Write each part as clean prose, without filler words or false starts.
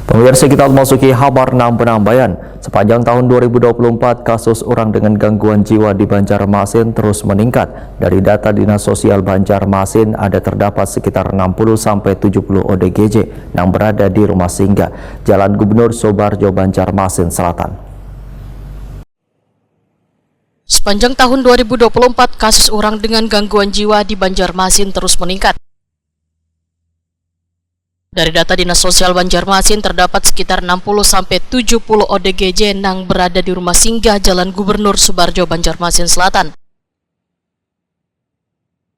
Pemirsa, kita memasuki kabar penambahan. Sepanjang tahun 2024, kasus orang dengan gangguan jiwa di Banjarmasin terus meningkat. Dari data Dinas Sosial Banjarmasin, ada terdapat sekitar 60-70 ODGJ yang berada di rumah singgah Jalan Gubernur Soebarjo, Banjarmasin Selatan. Sepanjang tahun 2024, kasus orang dengan gangguan jiwa di Banjarmasin terus meningkat. Dari data Dinas Sosial Banjarmasin, terdapat sekitar 60-70 ODGJ yang berada di rumah singgah Jalan Gubernur Soebarjo, Banjarmasin Selatan.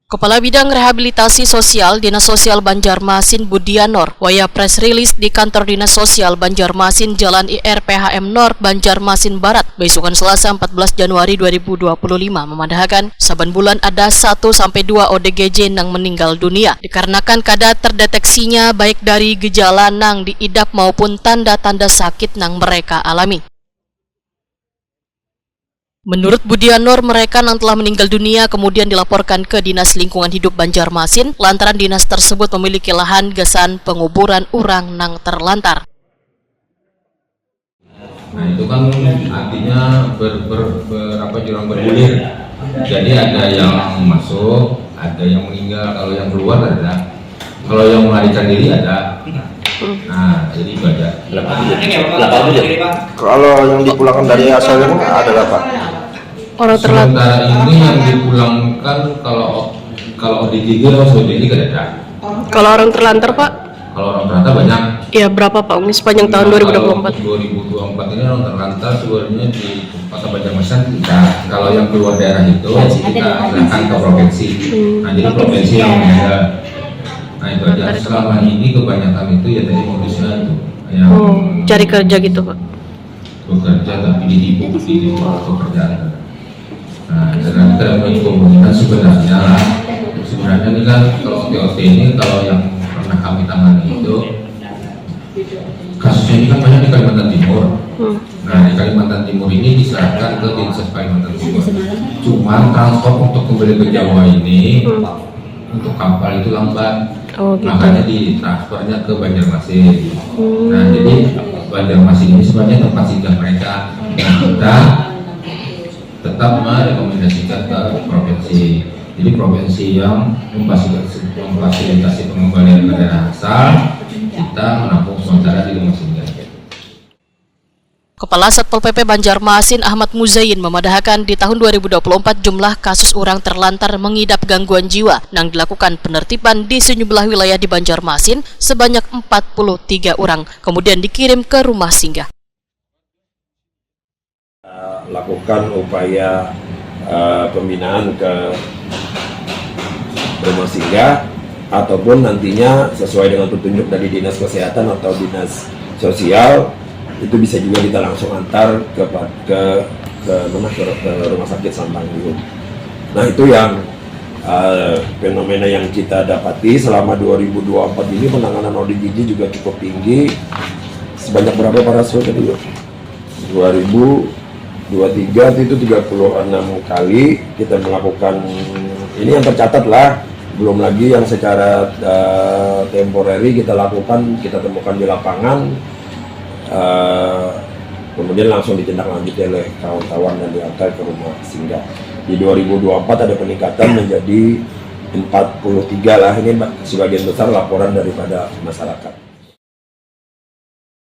Kepala Bidang Rehabilitasi Sosial Dinas Sosial Banjarmasin Budianor waya press release di kantor Dinas Sosial Banjarmasin Jalan IRPHM Nor Banjarmasin Barat besokan Selasa 14 Januari 2025 memandahkan saban bulan ada 1-2 ODGJ yang meninggal dunia dikarenakan kadar terdeteksinya baik dari gejala nang diidap maupun tanda-tanda sakit nang mereka alami. Menurut Budianor, mereka yang telah meninggal dunia kemudian dilaporkan ke Dinas Lingkungan Hidup Banjarmasin lantaran dinas tersebut memiliki lahan gesan penguburan orang nang terlantar. Nah itu kan artinya jurang bergulir. Jadi ada yang masuk, ada yang meninggal, kalau yang keluar ada, kalau yang melarikan diri ada. Nah jadi itu aja. Kalau yang dipulangkan dari asalnya ada berapa? Orang terlantar. Sementara ini yang dipulangkan kalau ODGJ atau ODGJ kan ada. Kalau orang terlantar, Pak? Kalau orang terlantar banyak. Ya, berapa, Pak? Ini sepanjang tahun 2024. 2024 ini orang terlantar sebenarnya di Kota Banjarmasin kita. Kalau yang keluar daerah itu kita serahkan ke provinsi. Nah jadi provinsi yang menjaga. Nah itu aja. Selama ini kebanyakan itu ya tadi modusnya itu yang cari kerja gitu, Pak? Bekerja tapi ditipu pekerjaan. Nah, karena kita punya komunitas sebenarnya ini kan kalau OTOT ini kalau yang pernah kami tangani itu kasusnya ini kan banyak di Kalimantan Timur. Nah di Kalimantan Timur ini diserahkan ke Dinsos Kalimantan Timur. Cuman transport untuk kembali ke Jawa ini untuk kapal itu lambat. Gitu. Makanya ditransfernya ke Banjarmasin. Nah jadi Banjarmasin ini sebenarnya tempat singgah mereka. Nah kita tetap merekomendasikan ke provinsi. Jadi provinsi yang memfasilitasi pengembalian ke daerah asal, kita menampung sementara di rumah singgah. Kepala Satpol PP Banjarmasin Ahmad Muzain memadahkan di tahun 2024 jumlah kasus orang terlantar mengidap gangguan jiwa yang dilakukan penertiban di sejumlah wilayah di Banjarmasin sebanyak 43 orang, kemudian dikirim ke rumah singgah. Lakukan upaya pembinaan ke rumah singgah ataupun nantinya sesuai dengan petunjuk dari Dinas Kesehatan atau Dinas Sosial itu bisa juga kita langsung antar ke rumah sakit Sambanggung. Nah itu yang fenomena yang kita dapati selama 2024 ini. Penanganan ODGJ juga cukup tinggi. Sebanyak berapa para saudara tadi? 2023 itu 36 kali kita melakukan ini yang tercatat lah, belum lagi yang secara temporary kita lakukan, kita temukan di lapangan, kemudian langsung ditindaklanjuti oleh kawan-kawan dan diantar ke rumah singgah. Di 2024 ada peningkatan menjadi 43 lah, ini sebagian besar laporan daripada masyarakat.